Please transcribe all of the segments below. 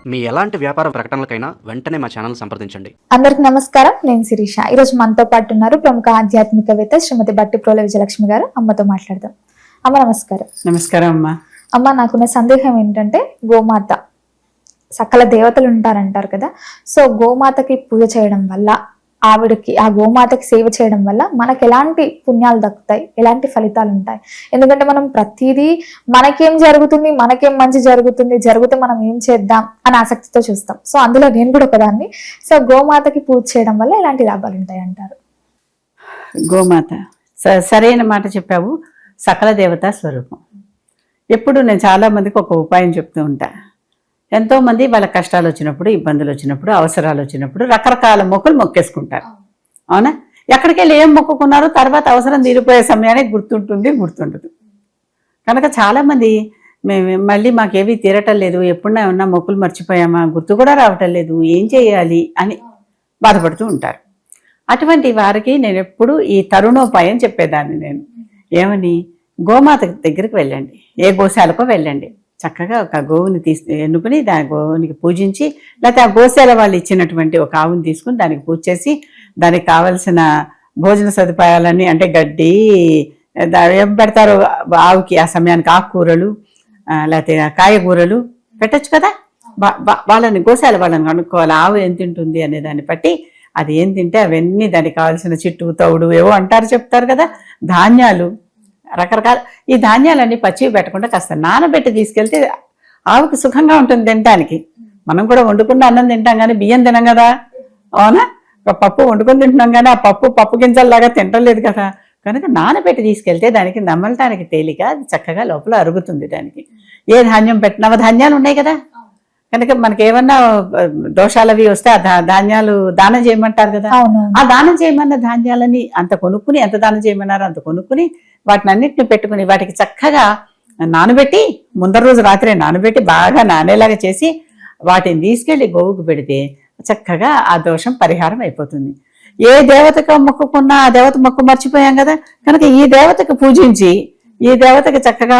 మీ ఎలాంటి వ్యాపార ప్రకటనలకైనా వెంటనే మా ఛానల్ సంప్రదించండి. అందరికి నమస్కారం. నేను శిరీష. ఈరోజు మనతో పాటు ఉన్నారు ప్రముఖ ఆధ్యాత్మికవేత్త శ్రీమతి బట్టిప్రోల విజయలక్ష్మి గారు. అమ్మతో మాట్లాడదాం. అమ్మ నమస్కారం. నమస్కారం అమ్మా. అమ్మ, నాకున్న సందేహం ఏంటంటే, గోమాత సకల దేవతలు ఉంటారంటారు కదా, సో గోమాతకి పూజ చేయడం వల్ల, ఆవిడకి ఆ గోమాతకి సేవ చేయడం వల్ల మనకి ఎలాంటి పుణ్యాలు దక్కుతాయి, ఎలాంటి ఫలితాలు ఉంటాయి? ఎందుకంటే మనం ప్రతిదీ మనకేం జరుగుతుంది, మనకేం మంచి జరుగుతుంది, జరిగితే మనం ఏం చేద్దాం అని ఆసక్తితో చూస్తాం. సో అందులో నేను కూడా ఒకదాన్ని. సో గోమాతకి పూజ చేయడం వల్ల ఎలాంటి లాభాలు ఉంటాయి అంటారు? గోమాత సరైన మాట చెప్పావు. సకల దేవతా స్వరూపం. ఎప్పుడు నేను చాలా మందికి ఒక ఉపాయం చెప్తూ ఉంటా. ఎంతోమంది వాళ్ళ కష్టాలు వచ్చినప్పుడు, ఇబ్బందులు వచ్చినప్పుడు, అవసరాలు వచ్చినప్పుడు రకరకాల మొక్కులు మొక్కేసుకుంటారు. అవునా? ఎక్కడికి వెళ్ళి ఏం మొక్కుకున్నారో తర్వాత అవసరం తీరిపోయే సమయానికి గుర్తుండదు. కనుక చాలామంది మళ్ళీ మాకేవి తీరటం లేదు, ఎప్పుడన్నా ఏమన్నా మొక్కులు మర్చిపోయామా, గుర్తు కూడా రావటం లేదు, ఏం చేయాలి అని బాధపడుతూ ఉంటారు. అటువంటి వారికి నేను ఎప్పుడు ఈ తరుణోపాయం చెప్పేదాన్ని. నేను ఏమని, గోమాత దగ్గరికి వెళ్ళండి, ఏ గోశాలకో వెళ్ళండి, చక్కగా ఒక గోవుని ఎన్నుకుని దాని గోవునికి పూజించి, లేకపోతే ఆ గోశాల వాళ్ళు ఇచ్చినటువంటి ఒక ఆవుని తీసుకుని దానికి పూజ చేసి, దానికి కావలసిన భోజన సదుపాయాలన్నీ, అంటే గడ్డి ఏం పెడతారో ఆవుకి ఆ సమయానికి, ఆకుకూరలు లేకపోతే కాయగూరలు పెట్టచ్చు కదా. వాళ్ళని గోశాల వాళ్ళని కనుక్కోవాలి, ఆవు ఏం తింటుంది అనే దాన్ని బట్టి అది ఏం తింటే అవన్నీ దానికి కావాల్సిన చిట్టు తౌడు ఏవో అంటారు, చెప్తారు కదా. ధాన్యాలు రకరకాల, ఈ ధాన్యాలన్నీ పచ్చివి పెట్టకుండా కాస్త నానబెట్టి తీసుకెళ్తే ఆవుకి సుఖంగా ఉంటుంది తినడానికి. మనం కూడా వండుకున్న అన్నం తింటాం కానీ బియ్యం తినం కదా. అవునా? ఒక పప్పు వండుకొని తింటున్నాం కానీ ఆ పప్పు గింజల్లాగా తింటలేదు కదా. కనుక నానబెట్టి తీసుకెళ్తే దానికి నమ్మలటానికి తేలిక, అది చక్కగా లోపల అరుగుతుంది. దానికి ఏ ధాన్యం నవధాన్యాలు ఉన్నాయి కదా. కనుక మనకి ఏమన్నా దోషాలవి వస్తే ఆ ధాన్యాలు దానం చేయమంటారు కదా. ఆ దానం చేయమన్న ధాన్యాలని అంత కొనుక్కుని, ఎంత దానం చేయమన్నారో అంత కొనుక్కుని వాటిని అన్నిటిని పెట్టుకుని వాటికి చక్కగా నానబెట్టి, ముందర రోజు రాత్రే నానబెట్టి బాగా నానేలాగా చేసి వాటిని తీసుకెళ్లి గోవుకు పెడితే చక్కగా ఆ దోషం పరిహారం అయిపోతుంది. ఏ దేవతకు మొక్కుకున్నా ఆ దేవత మొక్కు మర్చిపోయాం కదా. కనుక ఈ దేవతకు పూజించి, ఈ దేవతకి చక్కగా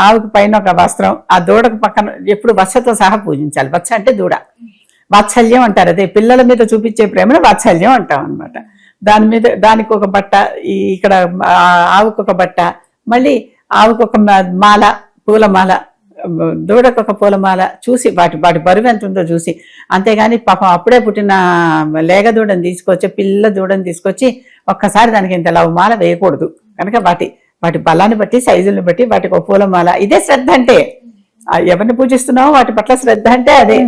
ఆవుకి పైన ఒక వస్త్రం, ఆ దూడకు పక్కన ఎప్పుడు వత్సతో సహా పూజించాలి. వత్స అంటే దూడ, వాత్సల్యం అంటారు. అదే పిల్లల మీద చూపించే ప్రేమను వాత్సల్యం అంటాం అనమాట. దాని మీద దానికి ఒక బట్ట, ఇక్కడ ఆవుకు ఒక బట్ట, మళ్ళీ ఆవుకు ఒక మాల, పూలమాల, దూడకు ఒక పూలమాల చూసి వాటి బరువు ఎంత ఉందో చూసి. అంతేగాని పాపం అప్పుడే పుట్టిన లేగ దూడని తీసుకొచ్చి, పిల్ల దూడని తీసుకొచ్చి ఒక్కసారి దానికి ఇంత లవ్ మాల వేయకూడదు. కనుక వాటి బలాన్ని బట్టి, సైజుల్ని బట్టి వాటికి ఒక పూలమాల. ఇదే శ్రద్ధ అంటే. ఎవరిని పూజిస్తున్నావో వాటి పట్ల శ్రద్ధ అంటే అదే.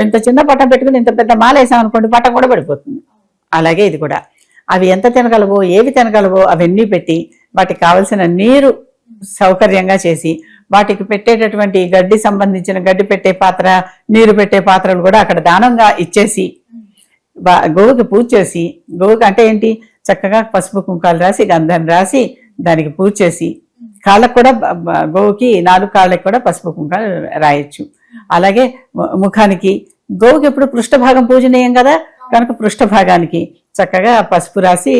ఇంత చిన్న పట్టం పెట్టుకుని ఇంత పెద్ద మాల వేసాం అనుకోండి, పట్టం కూడా పడిపోతుంది. అలాగే ఇది కూడా. అవి ఎంత తినగలవో, ఏవి తినగలవో అవన్నీ పెట్టి, వాటికి కావలసిన నీరు సౌకర్యంగా చేసి, వాటికి పెట్టేటటువంటి గడ్డి సంబంధించిన గడ్డి పెట్టే పాత్ర, నీరు పెట్టే పాత్రలు కూడా అక్కడ దానంగా ఇచ్చేసి, గోవుకి పూజ చేసి, గోవుకి అంటే ఏంటి, చక్కగా పసుపు కుంకాలు రాసి, గంధం రాసి దానికి పూజ చేసి, కాళ్ళకు కూడా గోవుకి 4 కాళ్ళకి కూడా పసుపు కుంకాలు రాయొచ్చు. అలాగే ముఖానికి, గోవుకి ఎప్పుడు పృష్ఠభాగం పూజనీయం కదా. కనుక పృష్ఠభాగానికి చక్కగా పసుపు రాసి,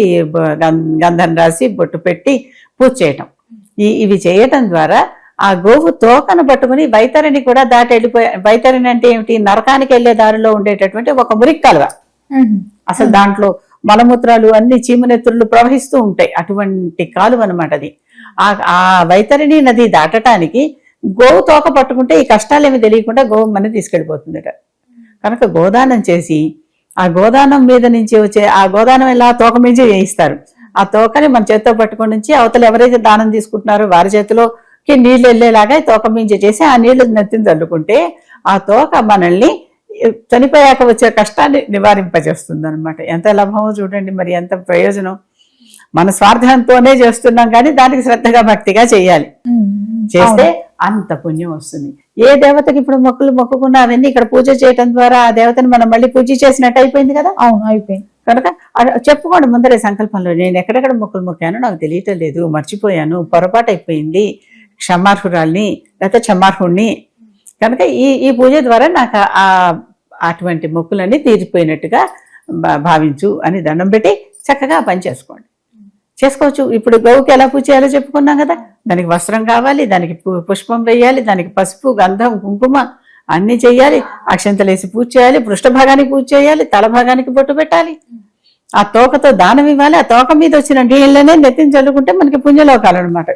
గంధం రాసి, బొట్టు పెట్టి పూజ చేయటం. ఇవి చేయటం ద్వారా ఆ గోవు తోకను పట్టుకుని వైతరిని కూడా దాటి వెళ్ళిపోయే. వైతరిని అంటే ఏమిటి, నరకానికి వెళ్లే దారిలో ఉండేటటువంటి ఒక మురికి కాలువ. అసలు దాంట్లో మలమూత్రాలు అన్ని చీమనెత్తులు ప్రవహిస్తూ ఉంటాయి. అటువంటి కాలువ అనమాట అది. ఆ వైతరిని నది దాటటానికి గోవు తోక పట్టుకుంటే ఈ కష్టాలేమి తెలియకుండా గోవు మన తీసుకెళ్ళిపోతుందట. కనుక గోదానం చేసి, ఆ గోదానం మీద నుంచి వచ్చే ఆ గోదానం ఇలా తోక మించి వేయిస్తారు. ఆ తోకని మన చేతితో పట్టుకొని నుంచి అవతల ఎవరైతే దానం తీసుకుంటున్నారో వారి చేతిలోకి నీళ్లు వెళ్ళేలాగా తోక మించి చేసి ఆ నీళ్లు నెత్తిని చల్లుకుంటే ఆ తోక మనల్ని చనిపోయాక వచ్చే కష్టాన్ని నివారింపజేస్తుంది అనమాట. ఎంత లాభమో చూడండి, మరి ఎంత ప్రయోజనం. మన స్వార్థంతోనే చేస్తున్నాం కానీ దానికి శ్రద్ధగా భక్తిగా చేయాలి. చేస్తే అంత పుణ్యం వస్తుంది. ఏ దేవతకి ఇప్పుడు మొక్కులు మొక్కుకున్నా అవన్నీ ఇక్కడ పూజ చేయటం ద్వారా ఆ దేవతని మనం మళ్ళీ పూజ చేసినట్టు అయిపోయింది కదా. అవును, అయిపోయింది. కనుక చెప్పుకోండి ముందరే సంకల్పంలో, నేను ఎక్కడెక్కడ మొక్కులు మొక్కానో నాకు తెలియటం లేదు, మర్చిపోయాను, పొరపాటు అయిపోయింది, క్షమార్హురాల్ని లేకపోతే క్షమార్హుణ్ణి. కనుక ఈ పూజ ద్వారా నాకు అటువంటి మొక్కులన్నీ తీరిపోయినట్టుగా భావించు అని దండం పెట్టి చక్కగా పని చేసుకోవచ్చు. ఇప్పుడు గోవుకి ఎలా పూజ చేయాలో చెప్పుకున్నాం కదా. దానికి వస్త్రం కావాలి, దానికి పుష్పం వేయాలి, దానికి పసుపు, గంధం, కుంకుమ, అన్ని చెయ్యాలి, అక్షంతలేసి పూజ చేయాలి, పృష్ఠభాగానికి పూజ చేయాలి, తల భాగానికి బొట్టు పెట్టాలి, ఆ తోకతో దానం ఇవ్వాలి, ఆ తోక మీద వచ్చిన నీళ్ళనే నెత్తిని చల్లుకుంటే మనకి పుణ్యలోకాలు అనమాట.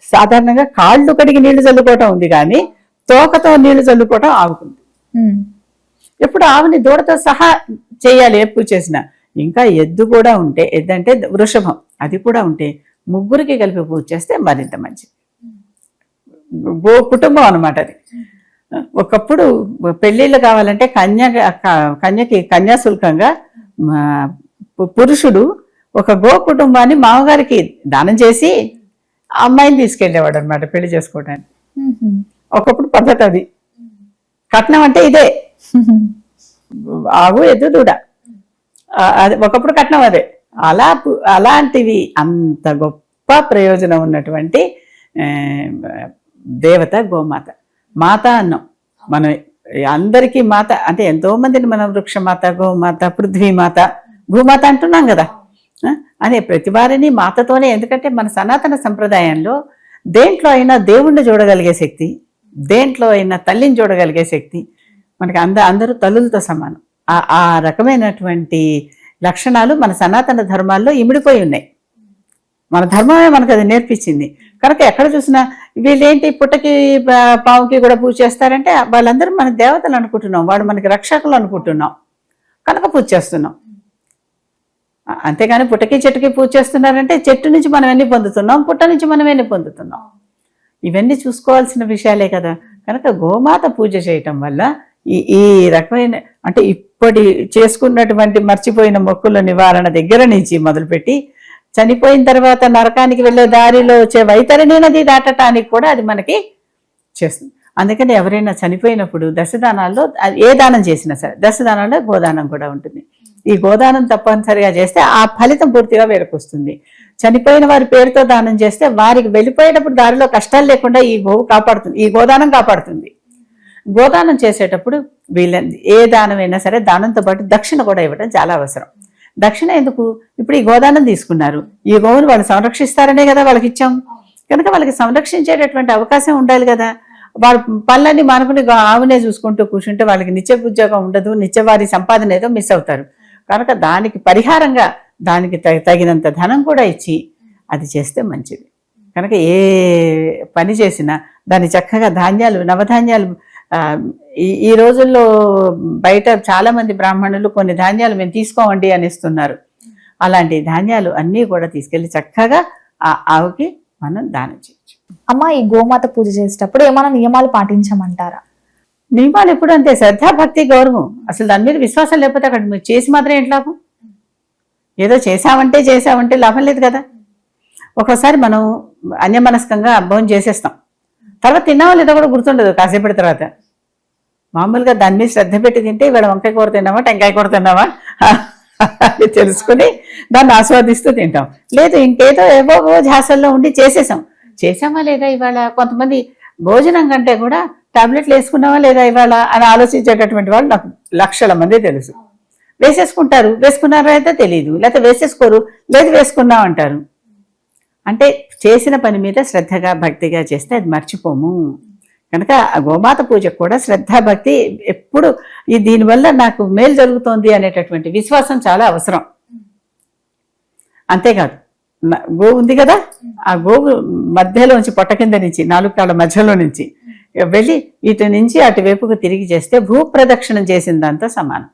సాధారణంగా కాళ్ళు కడిగి నీళ్లు చల్లుకోవటం ఉంది కానీ తోకతో నీళ్లు చల్లుకోవటం ఆవుకుంది. ఎప్పుడు ఆవుని దూడతో సహా చేయాలి ఏ పూజ చేసినా. ఇంకా ఎద్దు కూడా ఉంటే, ఎద్దు అంటే వృషభం, అది కూడా ఉంటే ముగ్గురికి కలిపి పూజ చేస్తే మరింత మంచిది. గో కుటుంబం అనమాట అది. ఒకప్పుడు పెళ్లిళ్ళు కావాలంటే కన్యకి కన్యాశుల్కంగా పురుషుడు ఒక గో కుటుంబాన్ని మామగారికి దానం చేసి అమ్మాయిని తీసుకెళ్లేవాడు అనమాట పెళ్లి చేసుకోవడానికి. ఒకప్పుడు పద్ధతి అది. కట్నం అంటే ఇదే, ఆవు ఎద్దు దూడ, అది ఒకప్పుడు కట్నం అదే. అలాంటివి అంత గొప్ప ప్రయోజనం ఉన్నటువంటి దేవత గోమాత. మాత అన్నాం మనం, అందరికీ మాత అంటే ఎంతో మందిని మనం వృక్షమాత, గోమాత, పృథ్వీమాత, భూమాత అంటున్నాం కదా. అనే ప్రతి వారిని మాతతోనే, ఎందుకంటే మన సనాతన సంప్రదాయంలో దేంట్లో అయినా దేవుణ్ణి చూడగలిగే శక్తి, దేంట్లో అయినా తల్లిని చూడగలిగే శక్తి మనకి అందరూ తల్లులతో సమానం. ఆ రకమైనటువంటి లక్షణాలు మన సనాతన ధర్మాల్లో ఇమిడిపోయి ఉన్నాయి. మన ధర్మమే మనకు అది నేర్పించింది. కనుక ఎక్కడ చూసినా వీళ్ళేంటి పుట్టకి పావుకి కూడా పూజ చేస్తారంటే వాళ్ళందరూ మన దేవతలు అనుకుంటున్నాం, వాళ్ళు మనకి రక్షకులు అనుకుంటున్నాం, కనుక పూజ చేస్తున్నాం. అంతేగాని పుట్టకి చెట్టుకి పూజ చేస్తున్నారంటే చెట్టు నుంచి మనం ఎన్ని పొందుతున్నాం, పుట్ట నుంచి మనం ఎన్ని పొందుతున్నాం, ఇవన్నీ చూసుకోవాల్సిన విషయాలే కదా. కనుక గోమాత పూజ చేయటం వల్ల ఈ రకమైన అంటే ఇప్పటి చేసుకున్నటువంటి మర్చిపోయిన మొక్కుల నివారణ దగ్గర నుంచి మొదలుపెట్టి చనిపోయిన తర్వాత నరకానికి వెళ్ళే దారిలో వచ్చే వైతరణి నది దాటటానికి కూడా అది మనకి చేస్తుంది. అందుకని ఎవరైనా చనిపోయినప్పుడు దశదానాల్లో ఏ దానం చేసినా సరే దశదానాల్లో గోదానం కూడా ఉంటుంది. ఈ గోదానం తప్పనిసరిగా చేస్తే ఆ ఫలితం పూర్తిగా వేరుకొస్తుంది. చనిపోయిన వారి పేరుతో దానం చేస్తే వారికి వెళ్ళిపోయేటప్పుడు దారిలో కష్టాలు లేకుండా ఈ గోవు కాపాడుతుంది, ఈ గోదానం కాపాడుతుంది. గోదానం చేసేటప్పుడు ఏ దానమైనా సరే దానంతో పాటు దక్షిణ కూడా ఇవ్వడం చాలా అవసరం. దక్షిణ ఎందుకు? ఇప్పుడు ఈ గోదానం తీసుకున్నారు, ఈ గోవును వాళ్ళు సంరక్షిస్తారనే కదా వాళ్ళకి ఇచ్చాం. కనుక వాళ్ళకి సంరక్షించేటటువంటి అవకాశం ఉండాలి కదా. వాళ్ళ పనులన్నీ మానుకుని ఆవునే చూసుకుంటూ కూర్చుంటే వాళ్ళకి నిత్య ఉద్యోగం ఉండదు, నిత్యవారి సంపాదన ఏదో మిస్ అవుతారు. కనుక దానికి పరిహారంగా దానికి తగినంత ధనం కూడా ఇచ్చి అది చేస్తే మంచిది. కనుక ఏ పని చేసినా దాన్ని చక్కగా ధాన్యాలు, నవధాన్యాలు, ఈ రోజుల్లో బయట చాలా మంది బ్రాహ్మణులు కొన్ని ధాన్యాలు మేము తీసుకోమండి అని ఇస్తున్నారు. అలాంటి ధాన్యాలు అన్నీ కూడా తీసుకెళ్లి చక్కగా ఆ ఆవుకి మనం దానం చేయొచ్చు. అమ్మ, ఈ గోమాత పూజ చేసేటప్పుడు ఏమైనా నియమాలు పాటించమంటారా? నియమాలు ఎప్పుడు అంతే, శ్రద్ధ, భక్తి, గౌరవం. అసలు దాని మీద విశ్వాసం లేకపోతే అక్కడ మీరు చేసి మాత్రం ఏంటి లాభం? ఏదో చేసామంటే లాభం లేదు కదా. ఒక్కోసారి మనం అన్యమనస్కంగా భోజనం చేసేస్తాం, తర్వాత తిన్నామా లేదా కూడా గుర్తుండదు కాసేపటి తర్వాత. మామూలుగా దాని మీద శ్రద్ధ పెట్టి తింటే ఇవాళ వంకాయ కూర తిన్నామా, టెంకాయ కూర తిన్నామా అని తెలుసుకుని దాన్ని ఆస్వాదిస్తూ తింటాం. లేదు ఇంకేదో ఏవో ధ్యాసల్లో ఉండి చేసామా లేదా ఇవాళ. కొంతమంది భోజనం కంటే కూడా టాబ్లెట్లు వేసుకున్నావా లేదా ఇవాళ అని ఆలోచించేటటువంటి వాళ్ళు నాకు లక్షల మంది తెలుసు. వేసుకున్నారా అయితే తెలియదు, లేకపోతే వేసేసుకోరు, లేదు వేసుకున్నాం అంటారు. అంటే చేసిన పని మీద శ్రద్ధగా భక్తిగా చేస్తే అది మర్చిపోము. కనుక ఆ గోమాత పూజకు కూడా శ్రద్ధ భక్తి ఎప్పుడు దీనివల్ల నాకు మేలు జరుగుతోంది అనేటటువంటి విశ్వాసం చాలా అవసరం. అంతేకాదు గోవు ఉంది కదా, ఆ గోవు మధ్యలోంచి పొట్ట కింద నుంచి 4 కాళ్ళ మధ్యలో నుంచి వెళ్ళి ఇటు నుంచి అటువైపుకు తిరిగి చేస్తే భూ ప్రదక్షిణం చేసిన దాంతో సమానం.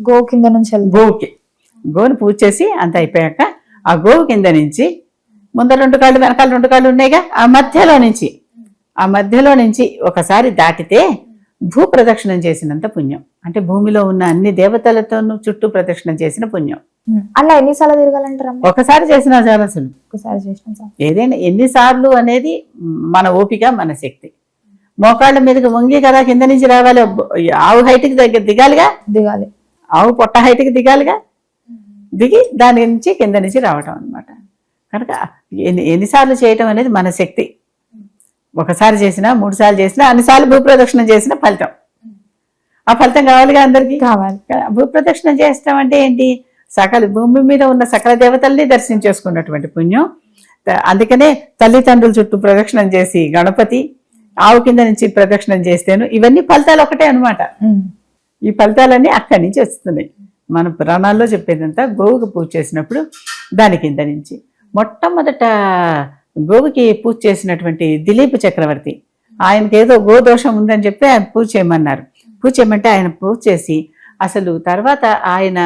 గోవు కింద నుంచి గోవుని పూజ చేసి అంత అయిపోయాక ఆ గోవు కింద నుంచి ముందర 2 కాళ్ళు వెనకాల 2 కాళ్ళు ఉన్నాయిగా, ఆ మధ్యలో నుంచి ఒకసారి దాటితే భూ ప్రదక్షిణం చేసినంత పుణ్యం. అంటే భూమిలో ఉన్న అన్ని దేవతలతోనూ చుట్టూ ప్రదక్షిణం చేసిన పుణ్యం. అలా ఎన్నిసార్లు తిరగాలంటారు? ఒకసారి చేసిన చాలసలు. ఒకసారి చేసిన ఏదైనా ఎన్నిసార్లు అనేది మన ఓపిక, మన శక్తి. మోకాళ్ళ మీదకి వంగి కదా కింద నుంచి రావాలి. ఆవు హైట్కి దిగాలిగా, ఆవు పొట్ట హైట్కి దిగాలిగా, దిగి దాని నుంచి కింద నుంచి రావటం అనమాట. కనుక ఎన్నిసార్లు చేయటం అనేది మన శక్తి. ఒకసారి చేసినా, 3 సార్లు చేసినా, అన్నిసార్లు భూప్రదక్షిణం చేసిన ఫలితం. ఆ ఫలితం కావాలిగా, అందరికీ కావాలి. భూప్రదక్షిణం చేస్తాం అంటే ఏంటి? భూమి మీద ఉన్న సకల దేవతల్ని దర్శనం చేసుకున్నటువంటి పుణ్యం. అందుకనే తల్లిదండ్రుల చుట్టూ ప్రదక్షిణం చేసి గణపతి, ఆవు కింద నుంచి ప్రదక్షిణం చేస్తేను, ఇవన్నీ ఫలితాలు ఒకటే అనమాట. ఈ ఫలితాలన్నీ అక్కడి నుంచి వస్తున్నాయి. మన పురాణాల్లో చెప్పేదంతా గోవుకి పూజ చేసినప్పుడు దాని కింద నుంచి. మొట్టమొదట గోవుకి పూజ చేసినటువంటి దిలీప్ చక్రవర్తి, ఆయనకి ఏదో గోదోషం ఉందని చెప్పి ఆయన పూజ చేయమన్నారు. పూజ చేయమంటే ఆయన పూజ చేసి అసలు తర్వాత ఆయన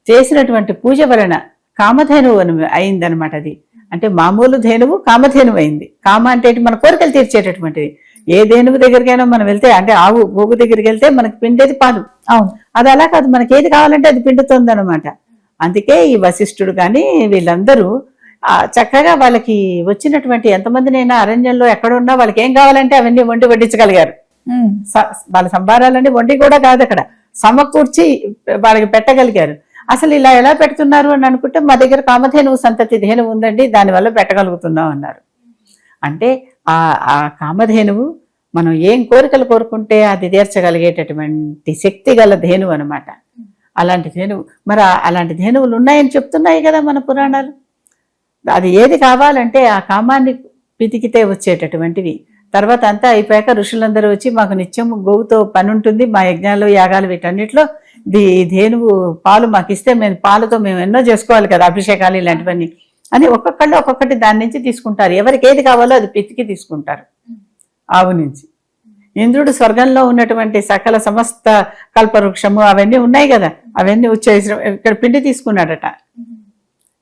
చేసినటువంటి పూజ వలన కామధేనువు అయిందనమాట. అది అంటే మామూలు ధేనువు కామధేనువు అయింది. కామ అంటే మన కోరికలు తీర్చేటటువంటిది. ఏ ధేనువు దగ్గరికైనా మనం వెళ్తే, అంటే ఆవు గోగు దగ్గరికి వెళ్తే మనకి పిండేది పాలు. అవును, అది అలా కాదు, మనకి ఏది కావాలంటే అది పిండుతుంది అనమాట. అందుకే ఈ వశిష్ఠుడు కానీ వీళ్ళందరూ చక్కగా వాళ్ళకి వచ్చినటువంటి ఎంతమందినైనా అరణ్యంలో ఎక్కడున్నా వాళ్ళకి ఏం కావాలంటే అవన్నీ వండి వడ్డించగలిగారు. వాళ్ళ సంభారాలన్నీ వండి కూడా కాదు, అక్కడ సమకూర్చి వాళ్ళకి పెట్టగలిగారు. అసలు ఇలా ఎలా పెడుతున్నారు అని అనుకుంటే, మా దగ్గర కామధేనువు సంతతి ధేనువు ఉందండి, దానివల్ల పెట్టగలుగుతున్నాం అన్నారు. అంటే ఆ కామధేనువు మనం ఏం కోరికలు కోరుకుంటే అది తీర్చగలిగేటటువంటి శక్తి గల ధేనువు అనమాట. అలాంటి ధేనువు, మరి అలాంటి ధేనువులు ఉన్నాయని చెప్తున్నాయి కదా మన పురాణాలు. అది ఏది కావాలంటే ఆ కామాన్ని పితికితే వచ్చేటటువంటివి. తర్వాత అంతా అయిపోయాక ఋషులందరూ వచ్చి, మాకు నిత్యం గోవుతో పని ఉంటుంది, మా యజ్ఞాలు యాగాలు వీటన్నిటిలో ధేనువు పాలు మాకు ఇస్తే మేము పాలతో మేము ఎన్నో చేసుకోవాలి కదా, అభిషేకాలు ఇలాంటివన్నీ అని ఒక్కొక్కళ్ళు ఒక్కొక్కటి దాని నుంచి తీసుకుంటారు. ఎవరికి ఏది కావాలో అది పితికి తీసుకుంటారు ఆవు నుంచి. ఇంద్రుడు స్వర్గంలో ఉన్నటువంటి సకల సమస్త కల్పవృక్షము అవన్నీ ఉన్నాయి కదా, అవన్నీ వచ్చేసి ఇక్కడ పిండి తీసుకున్నాడట.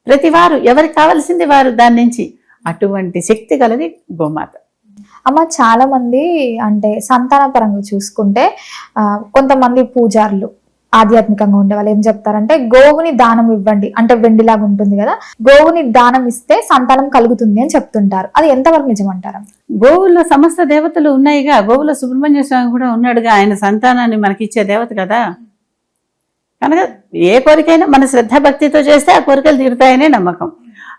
ప్రతి వారు ఎవరికి కావాల్సింది వారు దాని నుంచి. అటువంటి శక్తి గలది గోమాత. అమ్మ, చాలా మంది అంటే సంతాన పరంగా చూసుకుంటే కొంతమంది పూజారులు ఆధ్యాత్మికంగా ఉండే వాళ్ళు ఏం చెప్తారంటే, గోవుని దానం ఇవ్వండి, అంటే వెండిలాగా ఉంటుంది కదా, గోవుని దానం ఇస్తే సంతానం కలుగుతుంది అని చెప్తుంటారు. అది ఎంతవరకు నిజమంటారా? గోవుల్లో సమస్త దేవతలు ఉన్నాయిగా, గోవులో సుబ్రహ్మణ్య స్వామి కూడా ఉన్నాడుగా, ఆయన సంతానాన్ని మనకిచ్చే దేవత కదా. కనుక ఏ కోరికైనా మన శ్రద్ధ భక్తితో చేస్తే ఆ కోరికలు తీరుతాయనే నమ్మకం.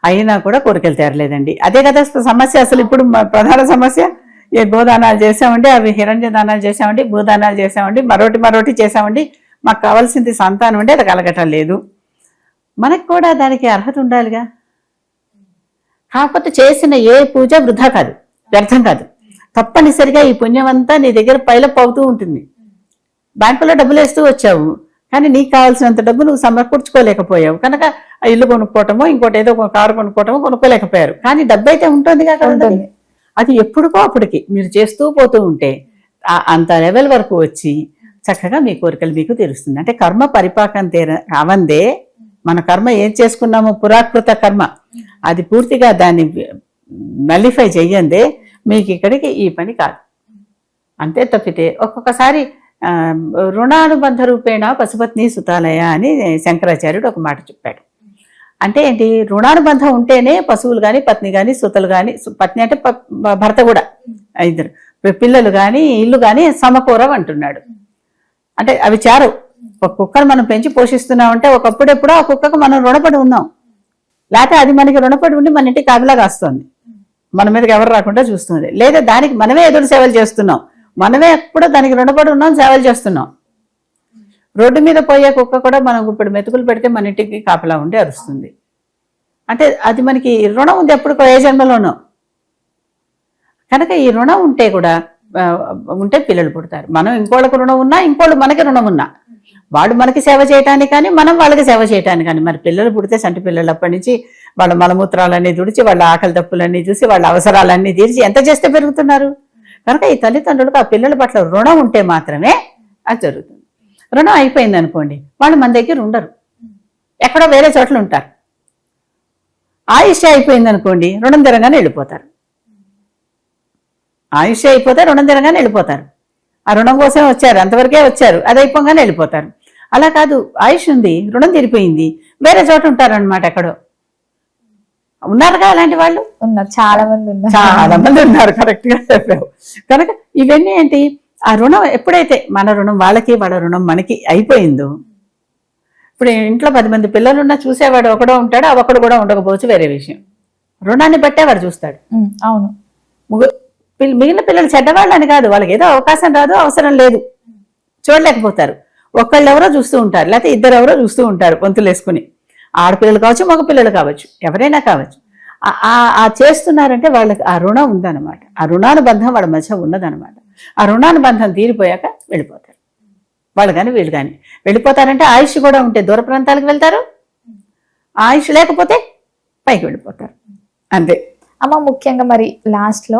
అయినా కూడా కోరికలు తీరలేదండి. అదే కదా సమస్య. అసలు ఇప్పుడు ప్రధాన సమస్య, ఏ గోదానాలు చేసామండి, అవి హిరణ్య దానాలు చేసామండి, భూదానాలు చేసామండి, మరోటి చేసామండి, మాకు కావాల్సింది సంతానం అంటే అది కలగటం లేదు. మనకు కూడా దానికి అర్హత ఉండాలిగా. కాకపోతే చేసిన ఏ పూజ వృధా కాదు, వ్యర్థం కాదు. తప్పనిసరిగా ఈ పుణ్యం అంతా నీ దగ్గర పైలప్ అవుతూ ఉంటుంది. బ్యాంకులో డబ్బులు వేస్తూ వచ్చావు, కానీ నీకు కావాల్సినంత డబ్బు నువ్వు సమకూర్చుకోలేకపోయావు కనుక ఆ ఇల్లు కొనుక్కోవటమో ఇంకోటి ఏదో కారు కొనుక్కోవటమో కొనుక్కోలేకపోయారు. కానీ డబ్బు అయితే ఉంటుంది కదా, అది ఎప్పుడుకో అప్పటికి మీరు చేస్తూ పోతూ ఉంటే అంత లెవెల్ వరకు వచ్చి చక్కగా మీ కోరికలు మీకు తీరుస్తుంది. అంటే కర్మ పరిపాకం రావందే, మన కర్మ ఏం చేసుకున్నామో పురాకృత కర్మ అది పూర్తిగా దాన్ని నలిఫై చెయ్యందే మీకు ఇక్కడికి ఈ పని కాదు. అంతే తప్పితే ఒక్కొక్కసారి రుణానుబంధ రూపేణ పశుపత్ని సుతాలయ అని శంకరాచార్యుడు ఒక మాట చెప్పాడు. అంటే ఏంటి, రుణానుబంధం ఉంటేనే పశువులు కానీ పత్ని కానీ సుతలు కానీ, పత్ని అంటే భర్త కూడా, ఇద్దరు పిల్లలు కానీ ఇల్లు కానీ సమకూరం అంటున్నాడు. అంటే అవి చారు. ఒక కుక్కను మనం పెంచి పోషిస్తున్నామంటే ఒకప్పుడెప్పుడో ఆ కుక్కకు మనం రుణపడి ఉన్నాం, లేకపోతే అది మనకి రుణపడి ఉండి మన ఇంటికి కాపలా కాస్తుంది, మన మీదకి ఎవరు రాకుండా చూస్తుంది. లేదా దానికి మనమే ఎదురు సేవలు చేస్తున్నాం, మనమే ఎప్పుడో దానికి రుణపడి ఉన్నాం, సేవలు చేస్తున్నాం. రోడ్డు మీద పోయే కుక్క కూడా మనం ఇప్పుడు మెతుకులు పెడితే మన ఇంటికి కాపలా ఉండి అరుస్తుంది. అంటే అది మనకి రుణం ఉంది ఎప్పుడుకో ఏ జన్మలోనో. కనుక ఈ రుణం ఉంటే కూడా ఉంటే పిల్లలు పుడతారు. మనం ఇంకోళ్ళకి రుణం ఉన్నా, ఇంకోళ్ళు మనకి రుణం ఉన్నా, వాడు మనకి సేవ చేయటానికి కానీ మనం వాళ్ళకి సేవ చేయటానికి కానీ. మరి పిల్లలు పుడితే సంటి పిల్లలు అప్పటి నుంచి వాళ్ళ మలమూత్రాలన్నీ తుడిచి, వాళ్ళ ఆకలి తప్పులన్నీ చూసి, వాళ్ళ అవసరాలన్నీ తీర్చి ఎంత చేస్తే పెరుగుతున్నారు. కనుక ఈ తల్లిదండ్రులకు ఆ పిల్లల పట్ల రుణం ఉంటే మాత్రమే అది జరుగుతుంది. రుణం అయిపోయింది అనుకోండి, వాళ్ళు మన దగ్గర ఉండరు, ఎక్కడో వేరే చోట్ల ఉంటారు. ఆయుష్య అయిపోయింది అనుకోండి, రుణం తిరగానే వెళ్ళిపోతారు. ఆయుష్య అయిపోతే రుణం తిరగానే వెళ్ళిపోతారు. ఆ రుణం కోసం వచ్చారు, అంతవరకే వచ్చారు, అది అయిపోగానే వెళ్ళిపోతారు. అలా కాదు, ఆయుష్ ఉంది, రుణం తీరిపోయింది, వేరే చోట ఉంటారనమాట. ఎక్కడో ఉన్నారుగా అలాంటి వాళ్ళు, ఉన్నారు, చాలా మంది ఉన్నారు. కరెక్ట్ గా చెప్పావు. కనుక ఇవన్నీ ఏంటి, ఆ రుణం ఎప్పుడైతే మన రుణం వాళ్ళకి, వాళ్ళ రుణం మనకి అయిపోయిందో, ఇప్పుడు ఇంట్లో 10 మంది పిల్లలున్నా చూసేవాడు ఒకడో ఉంటాడు, ఆ ఒకడు కూడా ఉండకపోవచ్చు, వేరే విషయం. రుణాన్ని బట్టే వాడు చూస్తాడు. అవును, మిగిలిన పిల్లలు చెడ్డవాళ్ళు అని కాదు, వాళ్ళకి ఏదో అవకాశం రాదు, అవసరం లేదు, చూడలేకపోతారు. ఒకళ్ళు ఎవరో చూస్తూ ఉంటారు, లేకపోతే ఇద్దరు ఎవరో చూస్తూ ఉంటారు వంతులు వేసుకుని. ఆడపిల్లలు కావచ్చు, మగ పిల్లలు కావచ్చు, ఎవరైనా కావచ్చు. ఆ చేస్తున్నారంటే వాళ్ళకి ఆ రుణం ఉందన్నమాట. ఆ రుణానుబంధం వాళ్ళ మధ్య ఉన్నదన్నమాట. ఆ రుణానుబంధం తీరిపోయాక వెళ్ళిపోతారు వాళ్ళు కానీ వీళ్ళు కానీ. వెళ్ళిపోతారంటే ఆయుష్ కూడా ఉంటే దూర ప్రాంతాలకు వెళ్తారు, ఆయుష్ లేకపోతే పైకి వెళ్ళిపోతారు, అంతే. అమ్మ ముఖ్యంగా మరి లాస్ట్ లో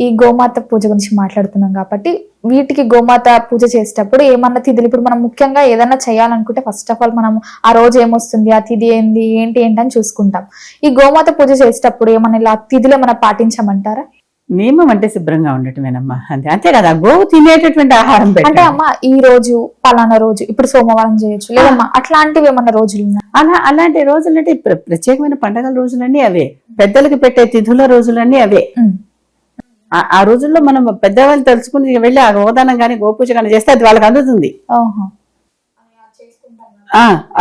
ఈ గోమాత పూజ గురించి మాట్లాడుతున్నాం కాబట్టి వీటికి గోమాత పూజ చేసేటప్పుడు ఏమన్నా తిథులు, ఇప్పుడు మనం ముఖ్యంగా ఏదన్నా చేయాలనుకుంటే ఫస్ట్ ఆఫ్ ఆల్ మనం ఆ రోజు ఏమొస్తుంది, ఆ తిథి ఏంది, ఏంటి అని చూసుకుంటాం. ఈ గోమాత పూజ చేసేటప్పుడు ఏమన్నా ఇలా తిథులు ఏమన్నా పాటించమంటారా? నియమం అంటే శుభ్రంగా ఉండటమేనమ్మా, అంతే. అంతే కదా, గోవు తినేటటువంటి ఆహారం అంటే పెట్టాలి. అమ్మ ఈ రోజు పలానా రోజు, ఇప్పుడు సోమవారం చేయొచ్చు లేదమ్మా, అట్లాంటివి ఏమన్నా రోజులు ఉన్నాయా? అలాంటి రోజులంటే ప్రత్యేకమైన పండగల రోజులన్నీ అవే, పెద్దలకి పెట్టే తిథుల రోజులన్నీ అవే. ఆ రోజుల్లో మనం పెద్దవాళ్ళు తెలుసుకుని వెళ్ళి ఆ గోదానం కానీ గోపూజ కానీ చేస్తే అది వాళ్ళకి అందుతుంది. ఓహో.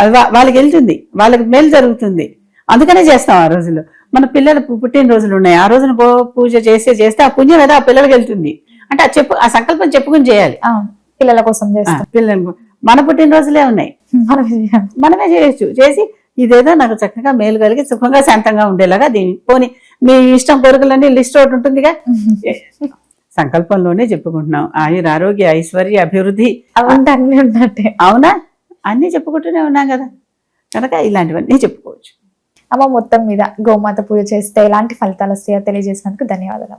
అది వాళ్ళకి వెళ్తుంది, వాళ్ళకి మేలు జరుగుతుంది, అందుకనే చేస్తాం ఆ రోజుల్లో. మన పిల్లల పుట్టినరోజులు ఉన్నాయి, ఆ రోజున గో పూజ చేస్తే ఆ పుణ్యం ఏదో ఆ పిల్లలకి వెళ్తుంది. అంటే ఆ సంకల్పం చెప్పుకుని చేయాలి. పిల్లల కోసం చేస్తాం. పిల్లలు మన పుట్టినరోజులే ఉన్నాయి, మనమే చేయొచ్చు. చేసి ఇదేదో నాకు చక్కగా మేలు కలిగి సుఖంగా శాంతంగా ఉండేలాగా దీన్ని పోని మీ ఇష్టం కోరికలన్నీ లిస్ట్ ఒకటి ఉంటుందిగా, సంకల్పంలోనే చెప్పుకుంటున్నాం. ఆయుర ఆరోగ్య ఐశ్వర్య అభివృద్ధి అన్నీ ఉన్నట్టే. అవునా, అన్నీ చెప్పుకుంటూనే ఉన్నాం కదా, కనుక ఇలాంటివన్నీ చెప్పుకోవచ్చు. అమ్మ మొత్తం మీద గోమాత పూజ చేస్తే ఎలాంటి ఫలితాలు వస్తాయో తెలియజేసినందుకు ధన్యవాదాలు.